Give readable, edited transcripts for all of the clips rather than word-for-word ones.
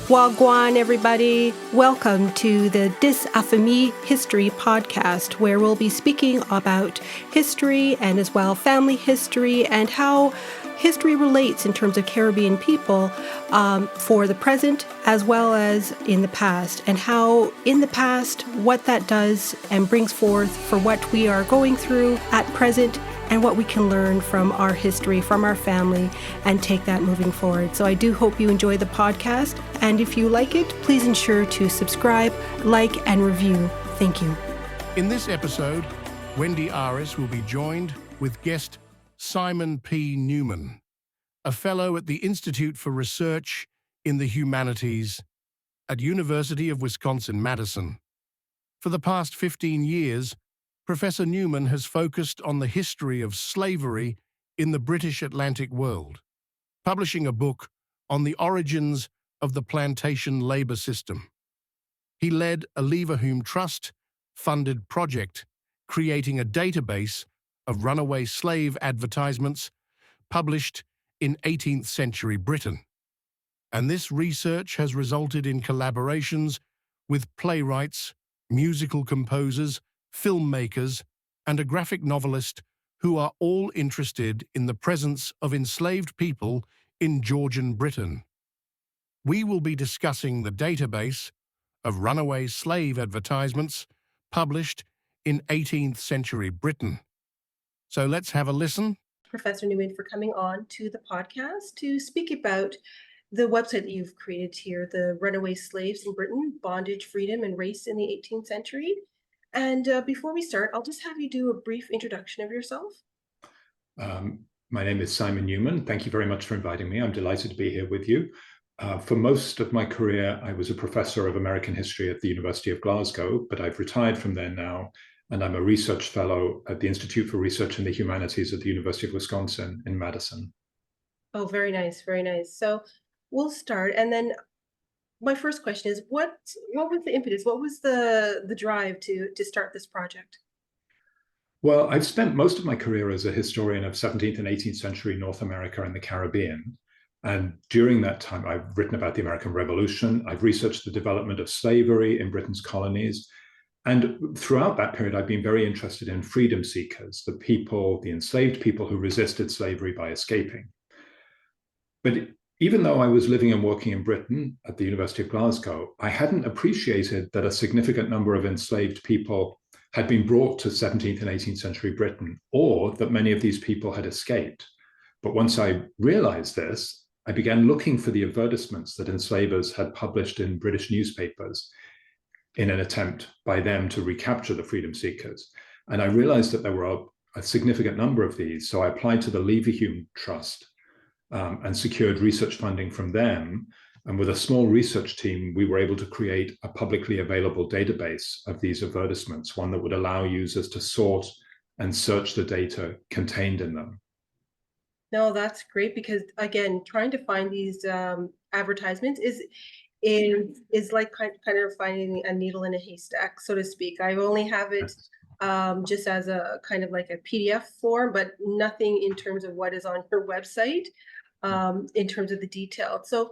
Wagwan, everybody. Welcome to the Dis Affamie History podcast, where we'll be speaking about history and as well family history and how history relates in terms of Caribbean people for the present as well as in the past, and how in the past what that does and brings forth for what we are going through at present and what we can learn from our history, from our family, and take that moving forward. So I do hope you enjoy the podcast. And if you like it, please ensure to subscribe, like, and review. Thank you. In this episode, Wendy Aris will be joined with guest Simon P. Newman, a fellow at the Institute for Research in the Humanities at University of Wisconsin-Madison. For the past 15 years, Professor Newman has focused on the history of slavery in the British Atlantic world, publishing a book on the origins of the plantation labor system. He led a Leverhulme Trust-funded project, creating a database of runaway slave advertisements published in 18th century Britain. And this research has resulted in collaborations with playwrights, musical composers, filmmakers, and a graphic novelist who are all interested in the presence of enslaved people in Georgian Britain. We will be discussing the database of runaway slave advertisements published in 18th century Britain. So let's have a listen. Professor Newman, for coming on to the podcast to speak about the website that you've created here, the Runaway Slaves in Britain, Bondage, Freedom, and Race in the 18th Century. And before we start, I'll just have you do a brief introduction of yourself. My name is Simon Newman. Thank you very much for inviting me. I'm delighted to be here with you. For most of my career, I was a professor of American history at the University of Glasgow, but I've retired from there now, and I'm a research fellow at the Institute for Research in the Humanities at the University of Wisconsin in Madison. Oh, very nice, very nice. So we'll start, and then my first question is, what was the impetus? What was the drive to start this project? Well, I've spent most of my career as a historian of 17th and 18th century North America and the Caribbean. And during that time, I've written about the American Revolution. I've researched the development of slavery in Britain's colonies. And throughout that period, I've been very interested in freedom seekers, the people, the enslaved people who resisted slavery by escaping. But even though I was living and working in Britain at the University of Glasgow, I hadn't appreciated that a significant number of enslaved people had been brought to 17th and 18th century Britain, or that many of these people had escaped. But once I realized this, I began looking for the advertisements that enslavers had published in British newspapers in an attempt by them to recapture the freedom seekers. And I realized that there were a significant number of these. So I applied to the Leverhulme Trust and secured research funding from them. And with a small research team, we were able to create a publicly available database of these advertisements, one that would allow users to sort and search the data contained in them. No, that's great, because again, trying to find these advertisements is like kind of finding a needle in a haystack, so to speak. I only have it just as a kind of like a PDF form, but nothing in terms of what is on her website. In terms of the detail. So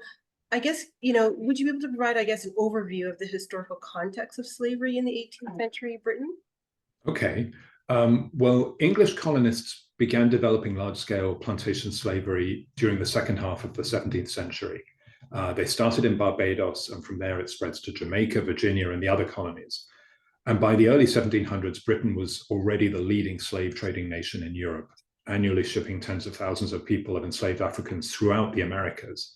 I guess, would you be able to provide, I guess, an overview of the historical context of slavery in the 18th century Britain? Okay. Well, English colonists began developing large-scale plantation slavery during the second half of the 17th century. They started in Barbados, and from there it spreads to Jamaica, Virginia, and the other colonies. And by the early 1700s, Britain was already the leading slave trading nation in Europe, annually shipping tens of thousands of people of enslaved Africans throughout the Americas.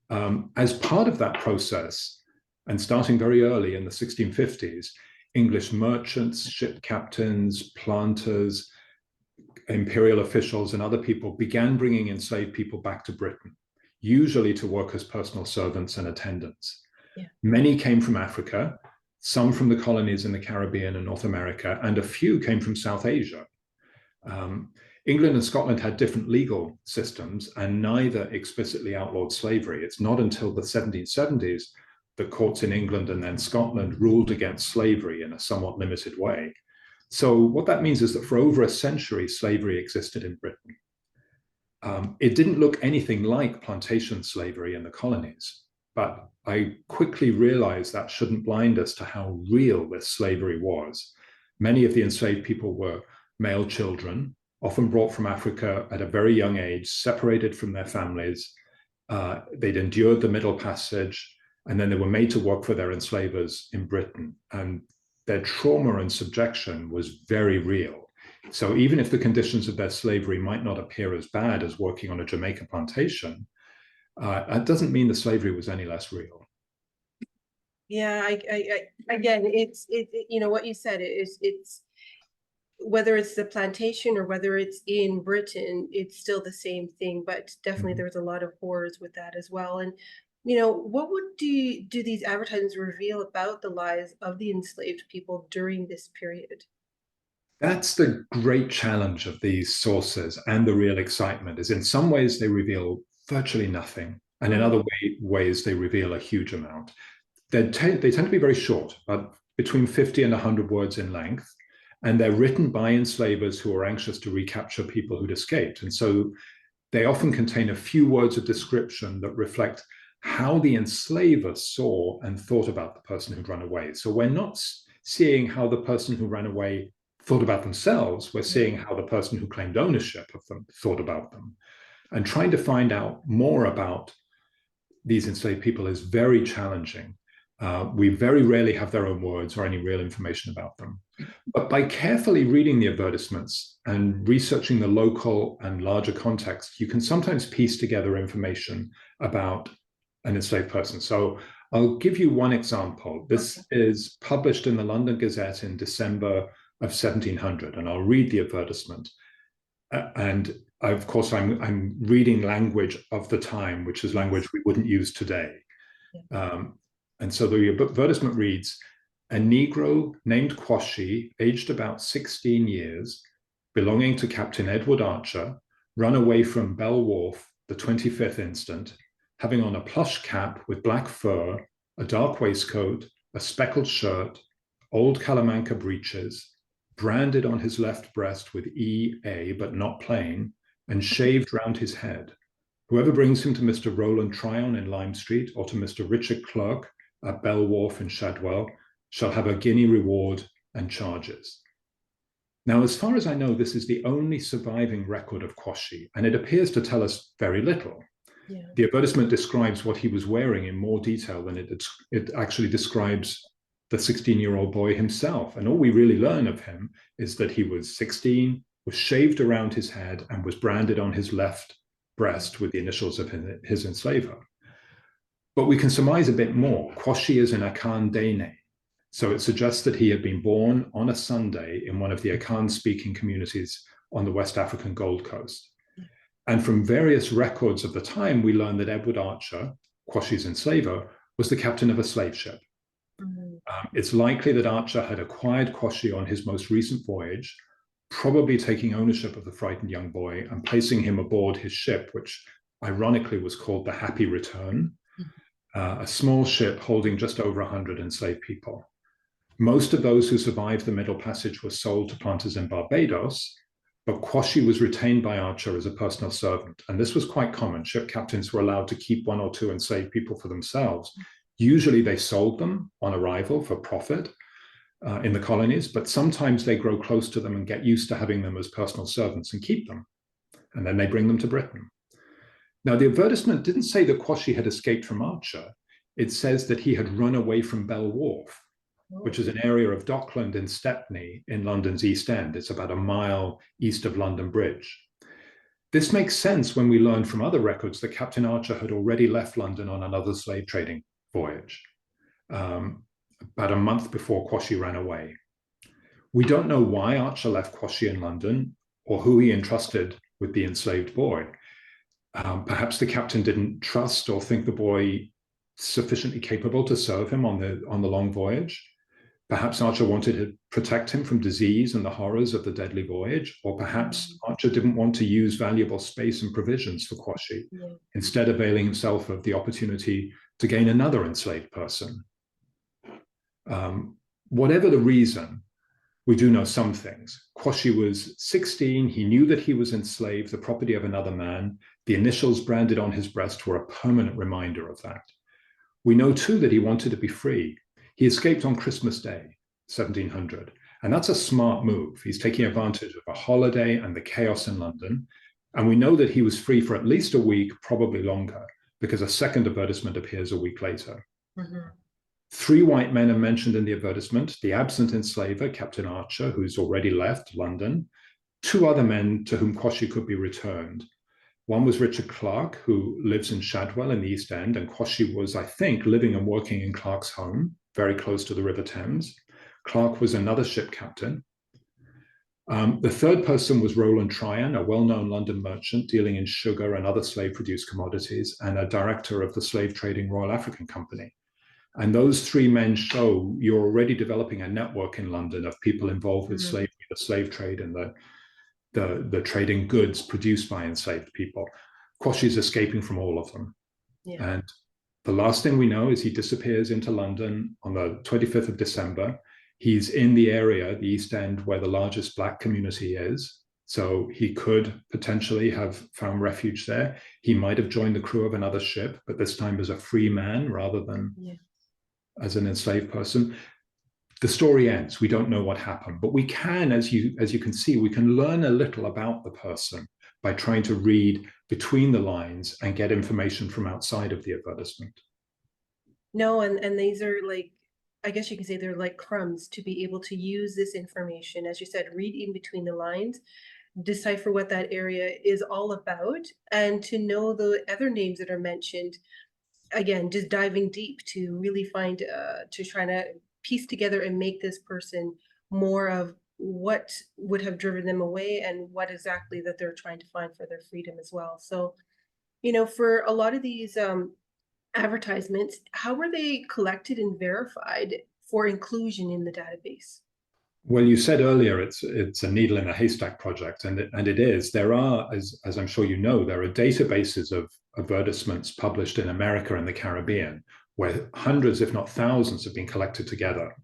As part of that process, and starting very early in the 1650s, English merchants, ship captains, planters, imperial officials, and other people began bringing enslaved people back to Britain, usually to work as personal servants and attendants. Yeah. Many came from Africa, some from the colonies in the Caribbean and North America, and a few came from South Asia. England and Scotland had different legal systems, and neither explicitly outlawed slavery. It's not until the 1770s that courts in England and then Scotland ruled against slavery in a somewhat limited way. So what that means is that for over a century, slavery existed in Britain. It didn't look anything like plantation slavery in the colonies, but I quickly realized that shouldn't blind us to how real this slavery was. Many of the enslaved people were male children, often brought from Africa at a very young age, separated from their families. They'd endured the Middle Passage, and then they were made to work for their enslavers in Britain. And their trauma and subjection was very real. So even if the conditions of their slavery might not appear as bad as working on a Jamaica plantation, that doesn't mean the slavery was any less real. Yeah, again, it's what you said it's whether it's the plantation or whether it's in Britain, it's still the same thing. But definitely, there was a lot of horrors with that as well. And what would do these advertisements reveal about the lives of the enslaved people during this period? That's the great challenge of these sources, and the real excitement is in some ways they reveal virtually nothing, and in other ways they reveal a huge amount. They tend to be very short, between 50 and 100 words in length, and they're written by enslavers who are anxious to recapture people who'd escaped. And so they often contain a few words of description that reflect how the enslaver saw and thought about the person who'd run away. So we're not seeing how the person who ran away thought about themselves, we're seeing how the person who claimed ownership of them thought about them. And trying to find out more about these enslaved people is very challenging. We very rarely have their own words or any real information about them. But by carefully reading the advertisements and researching the local and larger context, you can sometimes piece together information about an enslaved person. So I'll give you one example. This is published in the London Gazette in December of 1700, and I'll read the advertisement. And of course, I'm reading language of the time, which is language we wouldn't use today. And so the advertisement reads, "A Negro named Quashie, aged about 16 years, belonging to Captain Edward Archer, run away from Bell Wharf the 25th instant, having on a plush cap with black fur, a dark waistcoat, a speckled shirt, old Calamanca breeches, branded on his left breast with E.A. but not plain, and shaved round his head. Whoever brings him to Mr. Roland Tryon in Lime Street or to Mr. Richard Clerk at Bell Wharf in Shadwell shall have a guinea reward and charges." Now, as far as I know, this is the only surviving record of Quashie, and it appears to tell us very little. Yeah. The advertisement describes what he was wearing in more detail than it actually describes the 16-year-old boy himself. And all we really learn of him is that he was 16, was shaved around his head, and was branded on his left breast with the initials of his enslaver. But we can surmise a bit more. Quashie is an Akan day name. So it suggests that he had been born on a Sunday in one of the Akan-speaking communities on the West African Gold Coast. And from various records of the time, we learn that Edward Archer, Quashie's enslaver, was the captain of a slave ship. It's likely that Archer had acquired Quashie on his most recent voyage, probably taking ownership of the frightened young boy and placing him aboard his ship, which ironically was called the Happy Return, a small ship holding just over 100 enslaved people. Most of those who survived the Middle Passage were sold to planters in Barbados, but Quashie was retained by Archer as a personal servant. And this was quite common. Ship captains were allowed to keep one or two enslaved people for themselves. Usually they sold them on arrival for profit in the colonies, but sometimes they grow close to them and get used to having them as personal servants and keep them. And then they bring them to Britain. Now, the advertisement didn't say that Quashie had escaped from Archer. It says that he had run away from Bell Wharf, which is an area of dockland in Stepney in London's East End. It's about a mile east of London Bridge. This makes sense when we learn from other records that Captain Archer had already left London on another slave trading voyage, about a month before Quashie ran away. We don't know why Archer left Quashie in London or who he entrusted with the enslaved boy. Perhaps the captain didn't trust or think the boy sufficiently capable to serve him on the long voyage. Perhaps Archer wanted to protect him from disease and the horrors of the deadly voyage, or perhaps Archer didn't want to use valuable space and provisions for Quashie, instead availing himself of the opportunity to gain another enslaved person. Whatever the reason, we do know some things. Quashie was 16. He knew that he was enslaved, the property of another man. The initials branded on his breast were a permanent reminder of that. We know too that he wanted to be free. He escaped on Christmas Day, 1700. And that's a smart move. He's taking advantage of a holiday and the chaos in London. And we know that he was free for at least a week, probably longer, because a second advertisement appears a week later. Mm-hmm. 3 white men are mentioned in the advertisement: the absent enslaver, Captain Archer, who's already left London; 2 other men to whom Quashie could be returned. One was Richard Clark, who lives in Shadwell in the East End, and Quashie was, I think, living and working in Clark's home, very close to the River Thames. Clark was another ship captain. The third person was Roland Tryon, a well-known London merchant dealing in sugar and other slave-produced commodities, and a director of the slave-trading Royal African Company. And those 3 men show you're already developing a network in London of people involved with slavery, the slave trade, and the trade in goods produced by enslaved people. Quashie's escaping from all of them. Yeah. And the last thing we know is he disappears into London on the 25th of December. He's in the area, the East End, where the largest Black community is. So he could potentially have found refuge there. He might have joined the crew of another ship, but this time as a free man rather than as an enslaved person. The story ends. We don't know what happened, but we can, as you can see, we can learn a little about the person by trying to read between the lines and get information from outside of the advertisement. No, and these are like, I guess you can say they're like crumbs to be able to use this information, as you said, read in between the lines, decipher what that area is all about, and to know the other names that are mentioned. Again, just diving deep to really find, to try to piece together and make this person more of what would have driven them away and what exactly that they're trying to find for their freedom as well. So, for a lot of these advertisements, how were they collected and verified for inclusion in the database? Well, you said earlier it's a needle in a haystack project, and it is. There are, as I'm sure you know, there are databases of advertisements published in America and the Caribbean, where hundreds, if not thousands, have been collected together.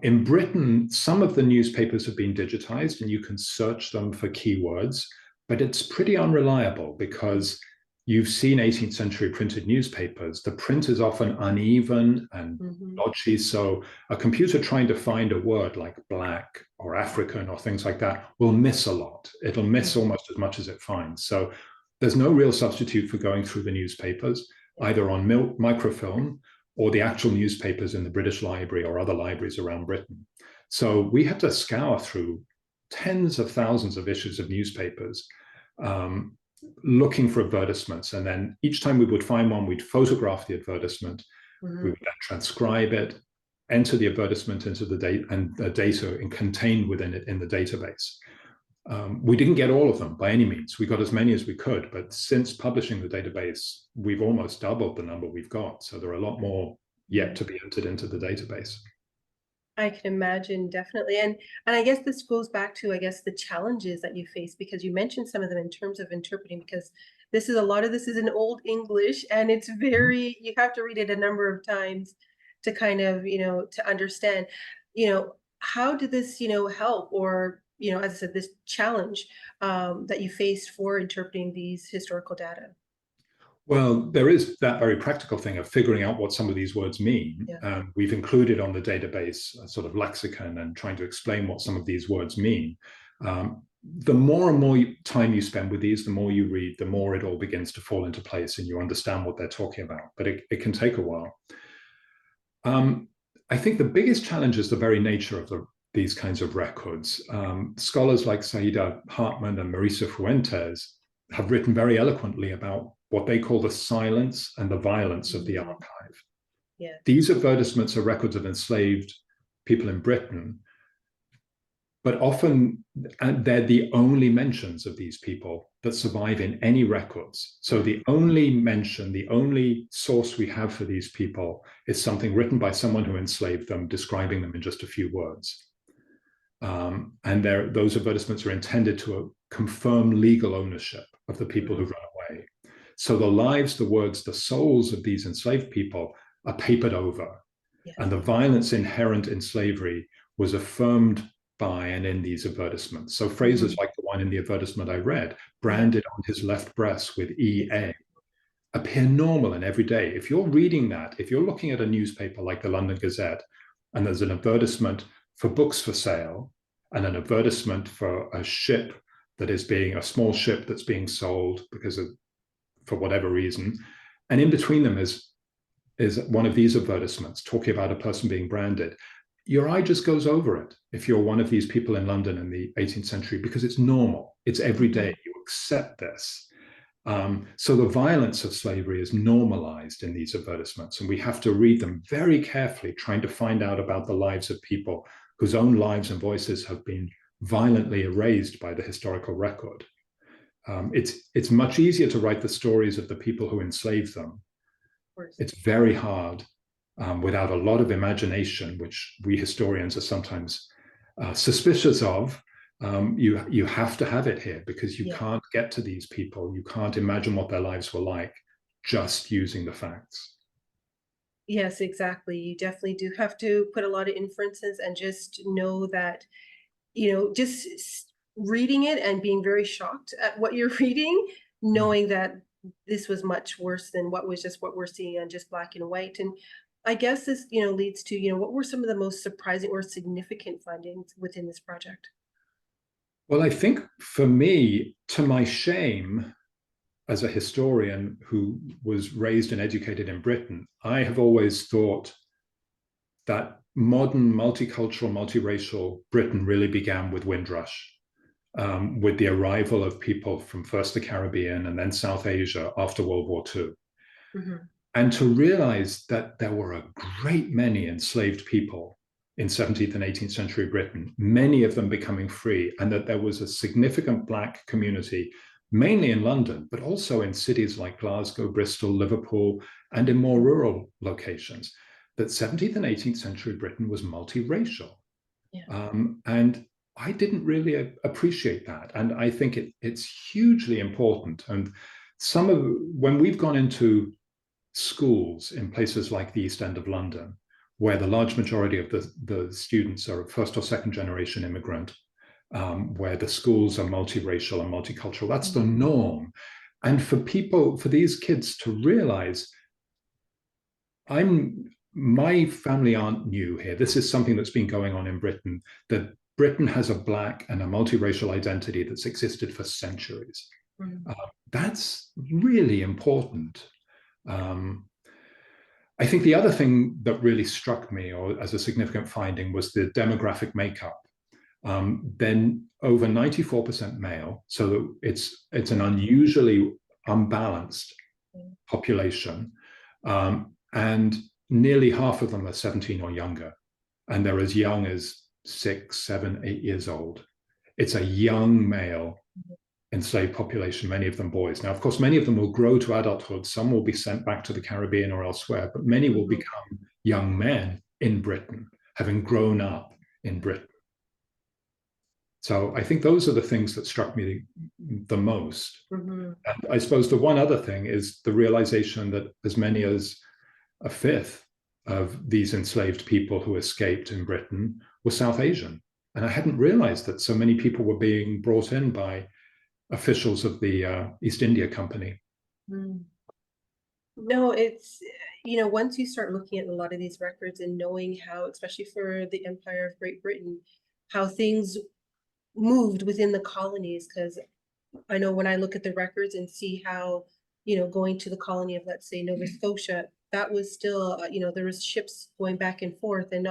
In Britain, some of the newspapers have been digitized, and you can search them for keywords, but it's pretty unreliable because you've seen 18th century printed newspapers. The print is often uneven and blotchy. So a computer trying to find a word like black or African or things like that will miss a lot. It'll miss almost as much as it finds. So there's no real substitute for going through the newspapers, either on microfilm or the actual newspapers in the British Library or other libraries around Britain. So we had to scour through tens of thousands of issues of newspapers, looking for advertisements. And then each time we would find one, we'd photograph the advertisement, we would then transcribe it, enter the advertisement into the data and the data contained within it in the database. We didn't get all of them by any means. We got as many as we could, but since publishing the database, we've almost doubled the number we've got. So there are a lot more yet to be entered into the database. I can imagine, definitely. And I guess this goes back to, I guess, the challenges that you face, because you mentioned some of them in terms of interpreting, because a lot of this is in Old English, and it's very, you have to read it a number of times to kind of, to understand, how did this, help, or, as I said, this challenge that you faced for interpreting these historical data? Well, there is that very practical thing of figuring out what some of these words mean. Yeah. We've included on the database a sort of lexicon and trying to explain what some of these words mean. The more and more time you spend with these, the more you read, the more it all begins to fall into place and you understand what they're talking about. But it can take a while. I think the biggest challenge is the very nature of these kinds of records. Scholars like Saida Hartman and Marisa Fuentes have written very eloquently about what they call the silence and the violence of the archive. Yeah. These advertisements are records of enslaved people in Britain, but often they're the only mentions of these people that survive in any records. So the only mention, the only source we have for these people is something written by someone who enslaved them, describing them in just a few words. And those advertisements are intended to confirm legal ownership of the people who run away. So the lives, the words, the souls of these enslaved people are papered over. Yeah. And the violence inherent in slavery was affirmed by and in these advertisements. So phrases like the one in the advertisement I read, branded on his left breast with EA, appear normal and everyday. If you're reading that, if you're looking at a newspaper like the London Gazette, and there's an advertisement for books for sale and an advertisement for a ship that is being a small ship that's being sold because of, for whatever reason, and in between them is one of these advertisements talking about a person being branded, your eye just goes over it if you're one of these people in London in the 18th century, because it's normal, it's everyday, you accept this. So the violence of slavery is normalized in these advertisements, and we have to read them very carefully, trying to find out about the lives of people whose own lives and voices have been violently erased by the historical record. It's much easier to write the stories of the people who enslaved them. It's very hard without a lot of imagination, which we historians are sometimes suspicious of. You have to have it here, because you can't get to these people. You can't imagine what their lives were like just using the facts. Yes, exactly. You definitely do have to put a lot of inferences and just know that, just reading it and being very shocked at what you're reading, knowing that this was much worse than what we're seeing on just black and white. And I guess this, leads to, what were some of the most surprising or significant findings within this project? Well, I think for me, to my shame, as a historian who was raised and educated in Britain, I have always thought that modern multicultural, multiracial Britain really began with Windrush, with the arrival of people from first the Caribbean and then South Asia after World War II. Mm-hmm. And to realize that there were a great many enslaved people in 17th and 18th century Britain, many of them becoming free, and that there was a significant Black community, mainly in London, but also in cities like Glasgow, Bristol, Liverpool, and in more rural locations, that 17th and 18th century Britain was multiracial. Yeah. And I didn't really appreciate that. And I think it's hugely important. And when we've gone into schools in places like the East End of London, where the large majority of the students are first or second generation immigrant, where the schools are multiracial and multicultural, that's the norm. And for these kids to realize, my family aren't new here. This is something that's been going on in Britain, that Britain has a Black and a multiracial identity that's existed for centuries. Mm-hmm. That's really important. I think the other thing that really struck me, or as a significant finding, was the demographic makeup. Then over 94% male, so it's an unusually unbalanced population, and nearly half of them are 17 or younger, and they're as young as 6, 7, 8 years old. It's a young male enslaved population, many of them boys. Now, of course, many of them will grow to adulthood. Some will be sent back to the Caribbean or elsewhere, but many will become young men in Britain, having grown up in Britain. So I think those are the things that struck me the most. Mm-hmm. And I suppose the one other thing is the realization that as many as a fifth of these enslaved people who escaped in Britain were South Asian. And I hadn't realized that so many people were being brought in by officials of the East India Company. No, it's, once you start looking at a lot of these records and knowing how, especially for the Empire of Great Britain, how things moved within the colonies, because I know when I look at the records and see how, going to the colony of, let's say, Nova Scotia, that was still, there was ships going back and forth, and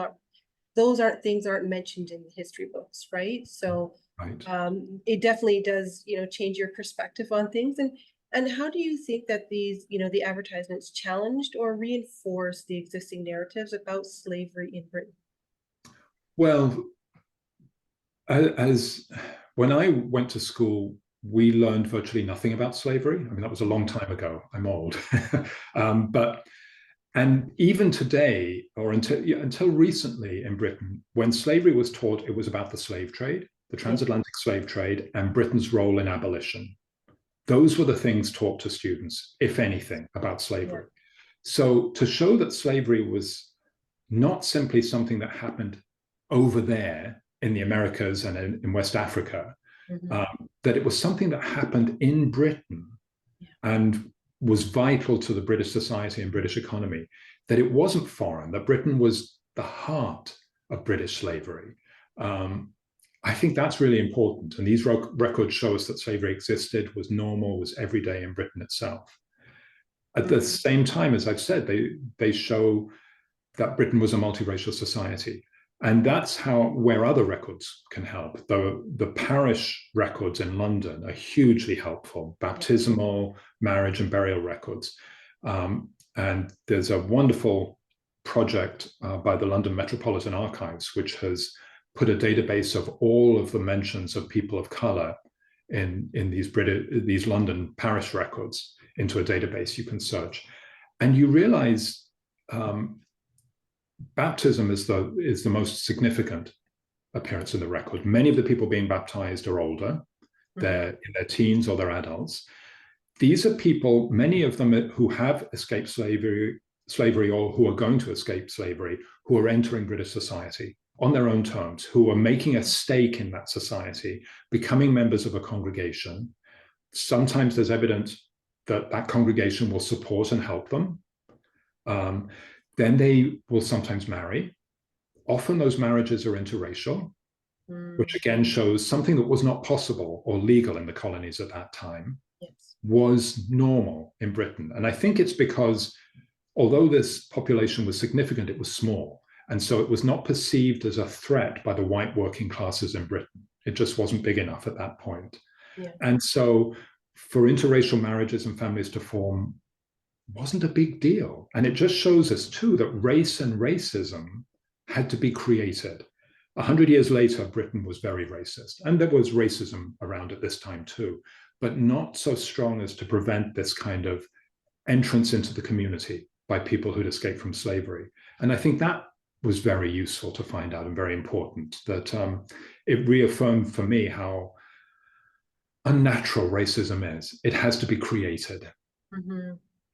those aren't mentioned in the history books, right? So right. It definitely does, change your perspective on things. And how do you think that these, the advertisements challenged or reinforced the existing narratives about slavery in Britain? Well, as when I went to school, we learned virtually nothing about slavery. I mean, that was a long time ago. I'm old. And even today, or until recently in Britain, when slavery was taught, it was about the slave trade, the transatlantic slave trade, and Britain's role in abolition. Those were the things taught to students, if anything, about slavery. Yeah. So to show that slavery was not simply something that happened over there in the Americas and in West Africa, that it was something that happened in Britain. Yeah. And was vital to the British society and British economy, that it wasn't foreign, that Britain was the heart of British slavery. I think that's really important. And these records show us that slavery existed, was normal, was everyday in Britain itself. At the same time, as I've said, they show that Britain was a multiracial society. And that's where other records can help. The parish records in London are hugely helpful, baptismal, marriage and burial records. And there's a wonderful project by the London Metropolitan Archives, which has put a database of all of the mentions of people of color in these London parish records into a database you can search. And you realize baptism is the most significant appearance in the record. Many of the people being baptized are older. They're in their teens or they're adults. These are people, many of them who have escaped slavery or who are going to escape slavery, who are entering British society on their own terms, who are making a stake in that society, becoming members of a congregation. Sometimes there's evidence that that congregation will support and help them. Then they will sometimes marry. Often those marriages are interracial, which again shows something that was not possible or legal in the colonies at that time was normal in Britain. And I think it's because although this population was significant, it was small. And so it was not perceived as a threat by the white working classes in Britain. It just wasn't big enough at that point. And so for interracial marriages and families to form wasn't a big deal. And it just shows us too that race and racism had to be created. 100 years later, Britain was very racist. And there was racism around at this time too, but not so strong as to prevent this kind of entrance into the community by people who'd escaped from slavery. And I think that was very useful to find out and very important, that it reaffirmed for me how unnatural racism is. It has to be created.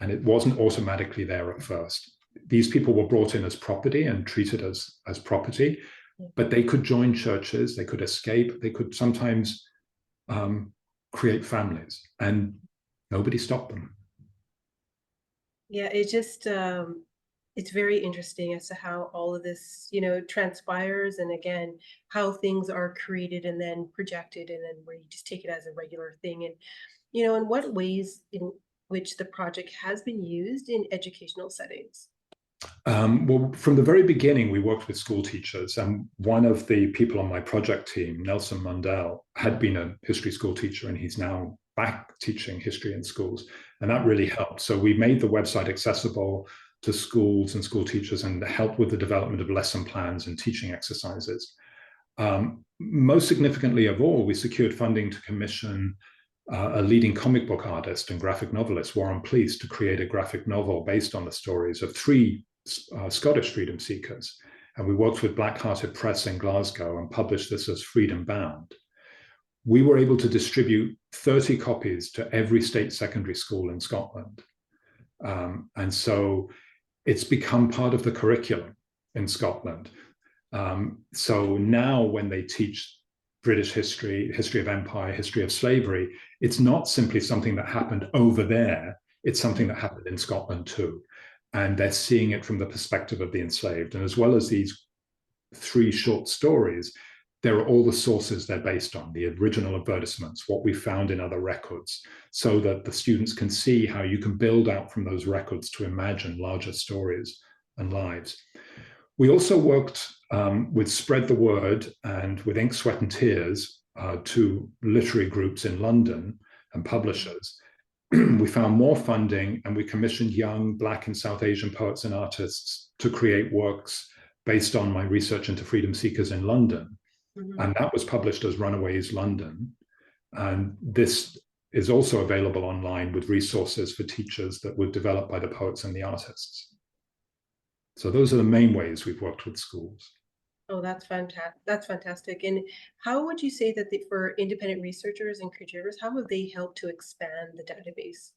And it wasn't automatically there at first. These people were brought in as property and treated as property, but they could join churches, they could escape, they could sometimes create families, and nobody stopped them. Yeah, it just, it's very interesting as to how all of this, transpires, and again, how things are created and then projected, and then where you just take it as a regular thing. And, in what ways in which the project has been used in educational settings? Well, from the very beginning, we worked with school teachers, and one of the people on my project team, Nelson Mundell, had been a history school teacher, and he's now back teaching history in schools, and that really helped. So we made the website accessible to schools and school teachers and helped with the development of lesson plans and teaching exercises. Most significantly of all, we secured funding to commission a leading comic book artist and graphic novelist, Warren Pleece, to create a graphic novel based on the stories of three Scottish freedom seekers. And we worked with Black Hearted Press in Glasgow and published this as Freedom Bound. We were able to distribute 30 copies to every state secondary school in Scotland. And so it's become part of the curriculum in Scotland. So now when they teach British history, history of empire, history of slavery, it's not simply something that happened over there, it's something that happened in Scotland too. And they're seeing it from the perspective of the enslaved. And as well as these three short stories, there are all the sources they're based on, the original advertisements, what we found in other records, so that the students can see how you can build out from those records to imagine larger stories and lives. We also worked with Spread the Word and with Ink, Sweat and Tears, two literary groups in London and publishers. We found more funding, and we commissioned young Black and South Asian poets and artists to create works based on my research into freedom seekers in London. And that was published as Runaways London. And this is also available online with resources for teachers that were developed by the poets and the artists. So those are the main ways we've worked with schools. Oh, that's fantastic. That's fantastic. And how would you say that for independent researchers and contributors, how have they helped to expand the database?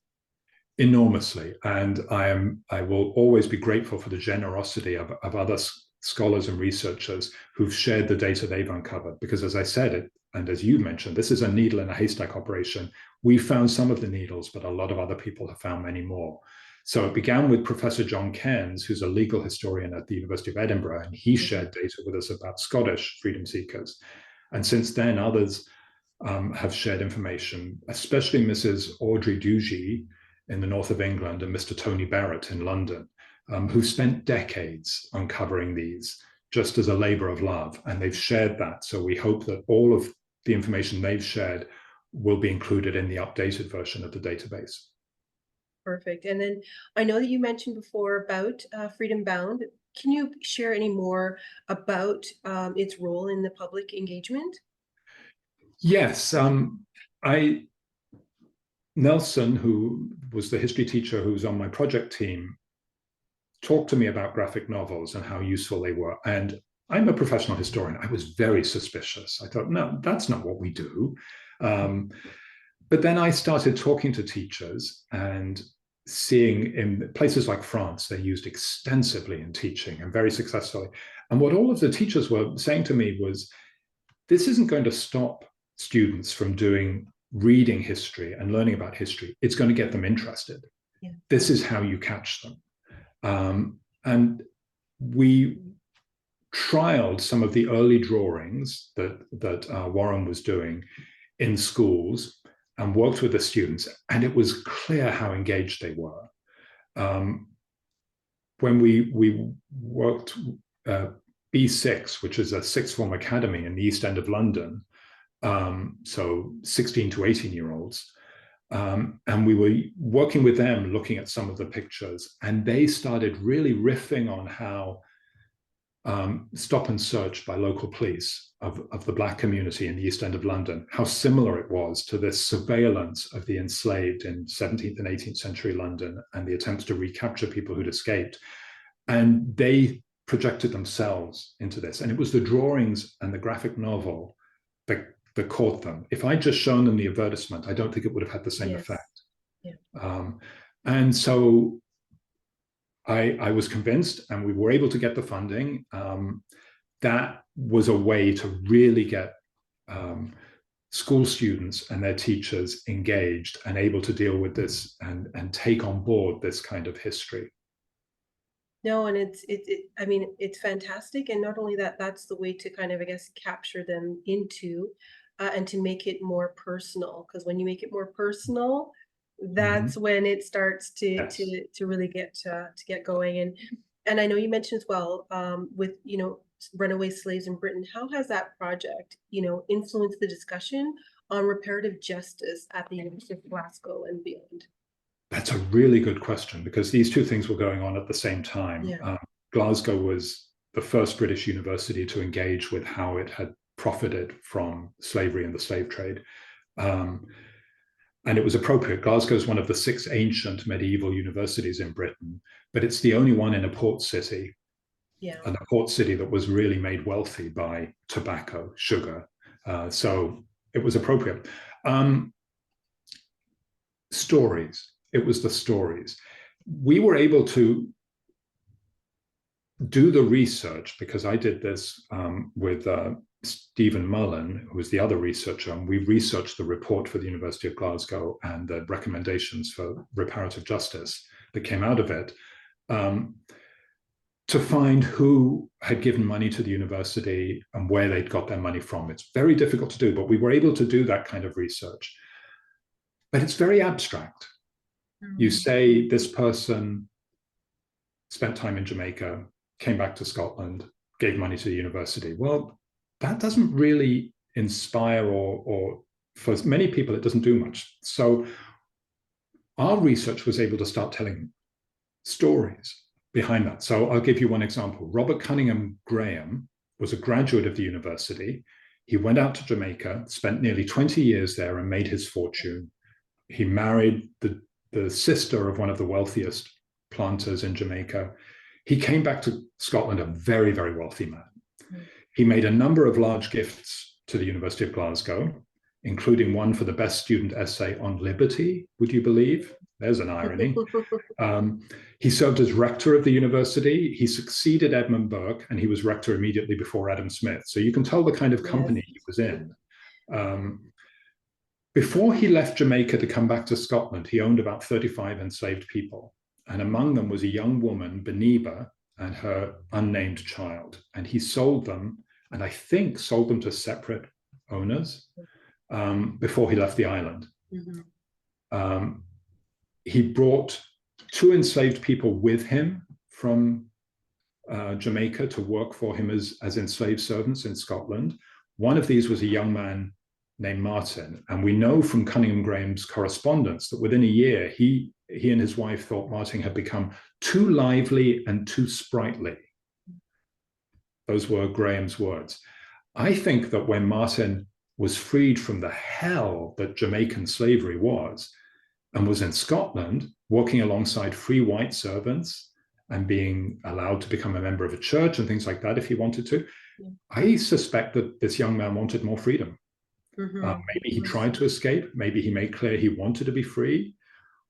Enormously. And I will always be grateful for the generosity of other scholars and researchers who've shared the data they've uncovered. Because as I said, and as you mentioned, this is a needle in a haystack operation. We found some of the needles, but a lot of other people have found many more. So it began with Professor John Cairns, who's a legal historian at the University of Edinburgh, and he shared data with us about Scottish freedom seekers. And since then, others have shared information, especially Mrs. Audrey Dugee in the north of England and Mr. Tony Barrett in London, who spent decades uncovering these just as a labor of love, and they've shared that. So we hope that all of the information they've shared will be included in the updated version of the database. Perfect. And then I know that you mentioned before about Freedom Bound. Can you share any more about its role in the public engagement? Yes. Nelson, who was the history teacher who was on my project team, talked to me about graphic novels and how useful they were. And I'm a professional historian. I was very suspicious. I thought, no, that's not what we do. But then I started talking to teachers and seeing in places like France, they're used extensively in teaching and very successfully. And what all of the teachers were saying to me was, this isn't going to stop students from reading history and learning about history. It's going to get them interested. Yeah. This is how you catch them. And we trialed some of the early drawings that Warren was doing in schools and worked with the students, and it was clear how engaged they were. When we worked B6, which is a sixth form academy in the East End of London, so 16 to 18-year-olds, and we were working with them, looking at some of the pictures, and they started really riffing on how stop and search by local police of the Black community in the East End of London, how similar it was to this surveillance of the enslaved in 17th and 18th century London and the attempts to recapture people who'd escaped. And they projected themselves into this. And it was the drawings and the graphic novel that caught them. If I'd just shown them the advertisement, I don't think it would have had the same effect. Yeah. And so I was convinced, and we were able to get the funding. That was a way to really get school students and their teachers engaged and able to deal with this and take on board this kind of history. No, and I mean, it's fantastic. And not only that, that's the way to kind of, I guess, capture them into and to make it more personal. Because when you make it more personal, that's when it starts to really get going. And I know you mentioned as well with runaway slaves in Britain. How has that project influenced the discussion on reparative justice at the University of Glasgow and beyond? That's a really good question, because these two things were going on at the same time. Yeah. Glasgow was the first British university to engage with how it had profited from slavery and the slave trade. And it was appropriate. Glasgow is one of the 6 ancient medieval universities in Britain, but it's the only one in a port city. Yeah. And a port city that was really made wealthy by tobacco, sugar. So it was appropriate. Stories. It was the stories. We were able to do the research, because I did this with Stephen Mullen, who was the other researcher, and we researched the report for the University of Glasgow and the recommendations for reparative justice that came out of it, to find who had given money to the university and where they'd got their money from. It's very difficult to do, but we were able to do that kind of research. But it's very abstract. You say this person spent time in Jamaica, came back to Scotland, gave money to the university. Well, that doesn't really inspire, or for many people, it doesn't do much. So our research was able to start telling stories behind that. So I'll give you one example. Robert Cunningham Graham was a graduate of the university. He went out to Jamaica, spent nearly 20 years there and made his fortune. He married the sister of one of the wealthiest planters in Jamaica. He came back to Scotland a very, very wealthy man. He made a number of large gifts to the University of Glasgow, including one for the best student essay on liberty, would you believe? There's an irony. He served as rector of the university. He succeeded Edmund Burke, and he was rector immediately before Adam Smith. So you can tell the kind of company he was in. Before he left Jamaica to come back to Scotland, he owned about 35 enslaved people. And among them was a young woman, Beneba, and her unnamed child. And he sold them, and I think sold them to separate owners before he left the island. He brought 2 enslaved people with him from Jamaica to work for him as enslaved servants in Scotland. One of these was a young man named Martin. And we know from Cunningham Graham's correspondence that within a year, he and his wife thought Martin had become too lively and too sprightly. Those were Graham's words. I think that when Martin was freed from the hell that Jamaican slavery was, and was in Scotland, working alongside free white servants and being allowed to become a member of a church and things like that if he wanted to, I suspect that this young man wanted more freedom. Maybe he tried to escape. Maybe he made clear he wanted to be free.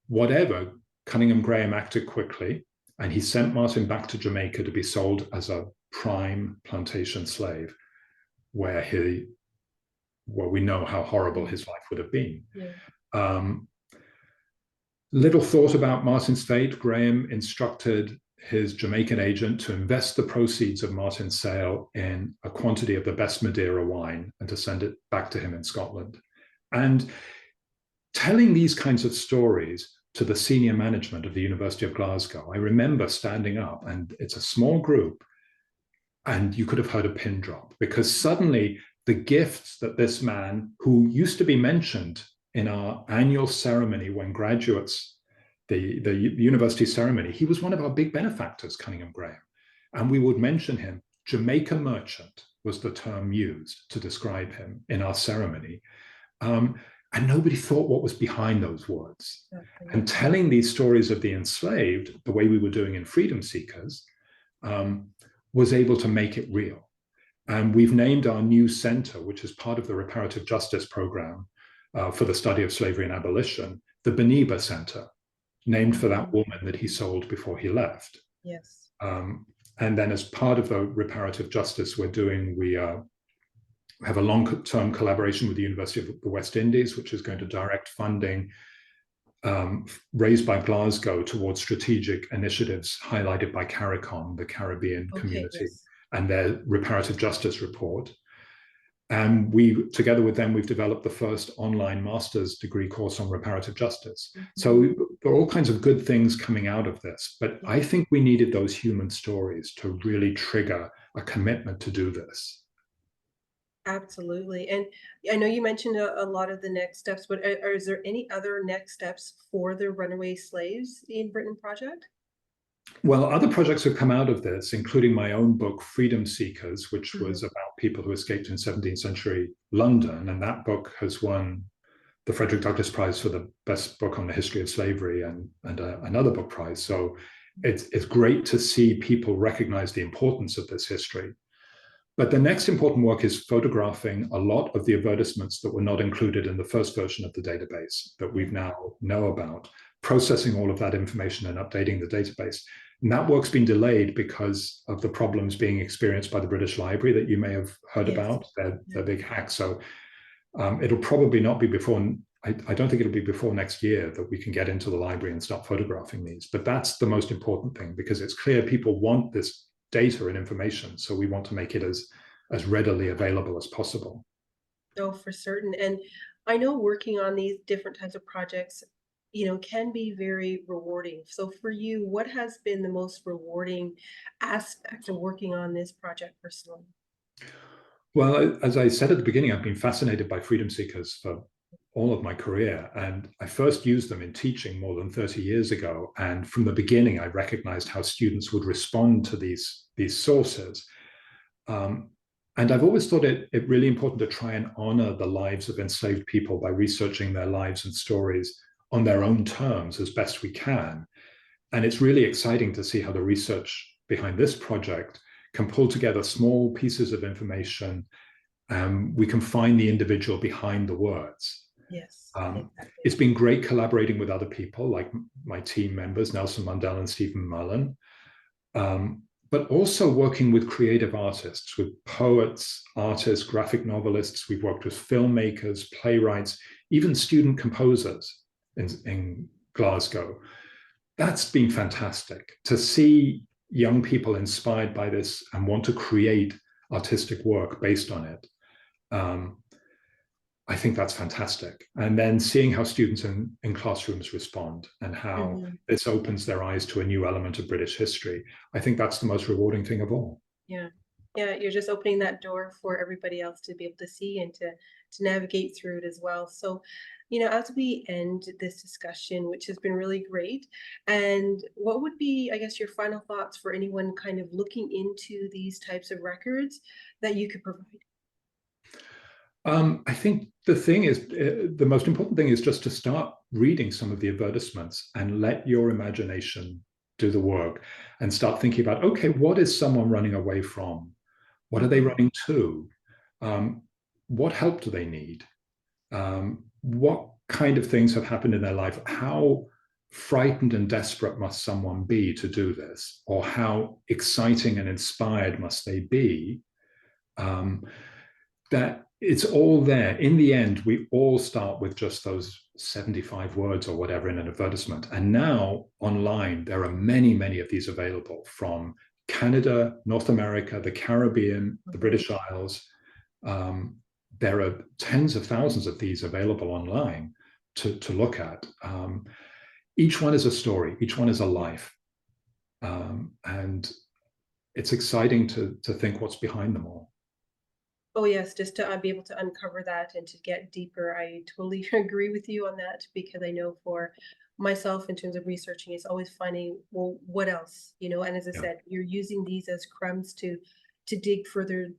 Whatever, Cunningham Graham acted quickly, and he sent Martin back to Jamaica to be sold as a prime plantation slave, where we know how horrible his life would have been. Little thought about Martin's fate. Graham instructed his Jamaican agent to invest the proceeds of Martin's sale in a quantity of the best Madeira wine and to send it back to him in Scotland. And telling these kinds of stories to the senior management of the University of Glasgow, I remember standing up, and it's a small group, and you could have heard a pin drop, because suddenly the gifts that this man, who used to be mentioned in our annual ceremony when graduates, the university ceremony, he was one of our big benefactors, Cunningham Graham. And we would mention him. Jamaica merchant was the term used to describe him in our ceremony. And nobody thought what was behind those words. And telling these stories of the enslaved, the way we were doing in Freedom Seekers, was able to make it real. And we've named our new center, which is part of the reparative justice program for the study of slavery and abolition, the Beneba Center, named for that woman that he sold before he left. Yes. And then as part of the reparative justice we have a long-term collaboration with the University of the West Indies, which is going to direct funding raised by Glasgow towards strategic initiatives highlighted by CARICOM, the Caribbean community, and their reparative justice report. And together with them, we've developed the first online master's degree course on reparative justice. So there are all kinds of good things coming out of this, but I think we needed those human stories to really trigger a commitment to do this. Absolutely. And I know you mentioned a lot of the next steps, but is there any other next steps for the Runaway Slaves in Britain project? Well, other projects have come out of this, including my own book, Freedom Seekers, which was about people who escaped in 17th century London. And that book has won the Frederick Douglass Prize for the best book on the history of slavery and another book prize. So it's great to see people recognize the importance of this history. But the next important work is photographing a lot of the advertisements that were not included in the first version of the database that we've now know about, processing all of that information and updating the database. And that work's been delayed because of the problems being experienced by the British Library that you may have heard about, their big hack. So it'll probably not be before, I don't think it'll be before next year that we can get into the library and start photographing these. But that's the most important thing, because it's clear people want this data and information. So we want to make it as readily available as possible. Oh, for certain. And I know working on these different types of projects, can be very rewarding. So for you, what has been the most rewarding aspect of working on this project personally? Well, as I said at the beginning, I've been fascinated by freedom seekers for all of my career. And I first used them in teaching more than 30 years ago. And from the beginning, I recognized how students would respond to these sources. And I've always thought it really important to try and honor the lives of enslaved people by researching their lives and stories on their own terms as best we can. And it's really exciting to see how the research behind this project can pull together small pieces of information We can find the individual behind the words. Yes. Exactly. Exactly. It's been great collaborating with other people like my team members, Nelson Mandel and Stephen Mullen, but also working with creative artists, with poets, artists, graphic novelists. We've worked with filmmakers, playwrights, even student composers in Glasgow. That's been fantastic to see young people inspired by this and want to create artistic work based on it. I think that's fantastic. And then seeing how students in classrooms respond and how this opens their eyes to a new element of British history, I think that's the most rewarding thing of all. Yeah. Yeah, you're just opening that door for everybody else to be able to see and to navigate through it as well. So, as we end this discussion, which has been really great, and what would be, I guess, your final thoughts for anyone kind of looking into these types of records that you could provide? I think the most important thing is just to start reading some of the advertisements and let your imagination do the work and start thinking about, okay, what is someone running away from? What are they running to? What help do they need? What kind of things have happened in their life? How frightened and desperate must someone be to do this? Or how exciting and inspired must they be? That it's all there. In the end, we all start with just those 75 words or whatever in an advertisement. And now online, there are many, many of these available from Canada, North America, the Caribbean, the British Isles. There are tens of thousands of these available online to look at. Each one is a story. Each one is a life. And it's exciting to think what's behind them all. Oh, yes, just to be able to uncover that and to get deeper. I totally agree with you on that, because I know for myself, in terms of researching, it's always finding, well, what else, and as I said, you're using these as crumbs to dig further,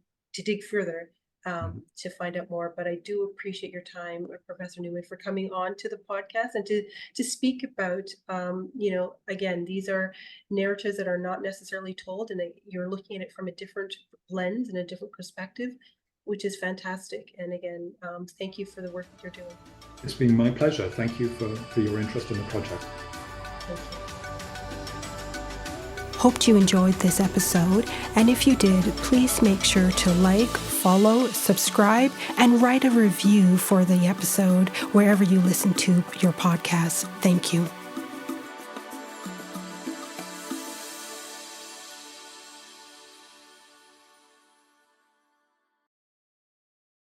to find out more. But I do appreciate your time, Professor Newman, for coming on to the podcast and to speak about, again, these are narratives that are not necessarily told, and you're looking at it from a different lens and a different perspective, which is fantastic. And again, thank you for the work that you're doing. It's been my pleasure. Thank you for your interest in the project. Thank you. Hoped you enjoyed this episode, and if you did, please make sure to like, follow, subscribe, and write a review for the episode wherever you listen to your podcasts. Thank you.